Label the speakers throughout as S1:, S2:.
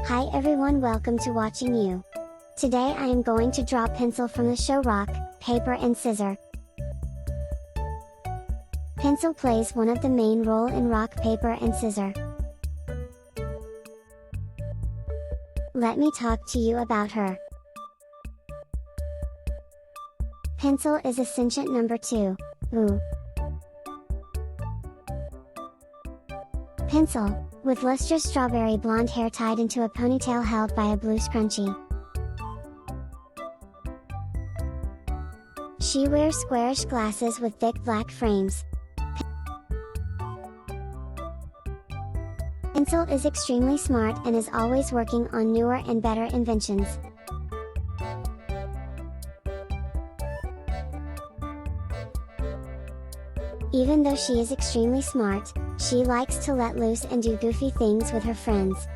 S1: Hi everyone, welcome to watching you. Today I am going to draw Pencil from the show Rock, Paper and Scissor. Pencil plays one of the main role in Rock, Paper and Scissor. Let me talk to you about her. Pencil is a sentient number 2. Ooh. Pencil, with lustrous strawberry blonde hair tied into a ponytail held by a blue scrunchie. She wears squarish glasses with thick black frames. Pencil is extremely smart and is always working on newer and better inventions. Even though she is extremely smart, she likes to let loose and do goofy things with her friends.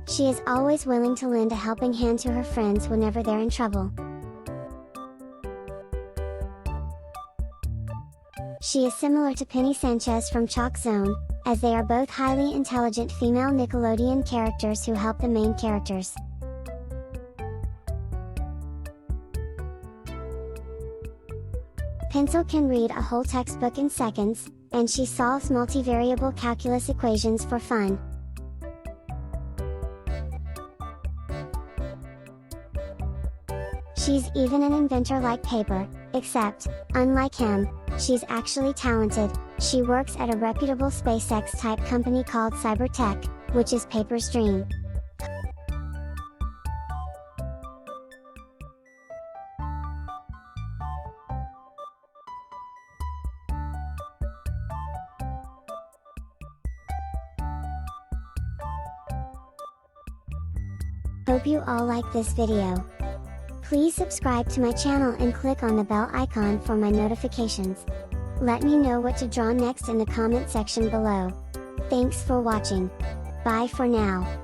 S1: She is always willing to lend a helping hand to her friends whenever they're in trouble. She is similar to Penny Sanchez from Chalk Zone, as they are both highly intelligent female Nickelodeon characters who help the main characters. Pencil can read a whole textbook in seconds, and she solves multivariable calculus equations for fun. She's even an inventor like Paper, except, unlike him, she's actually talented. She works at a reputable SpaceX-type company called Cybertech, which is Paper's dream. Hope you all like this video. Please subscribe to my channel and click on the bell icon for my notifications. Let me know what to draw next in the comment section below. Thanks for watching. Bye for now.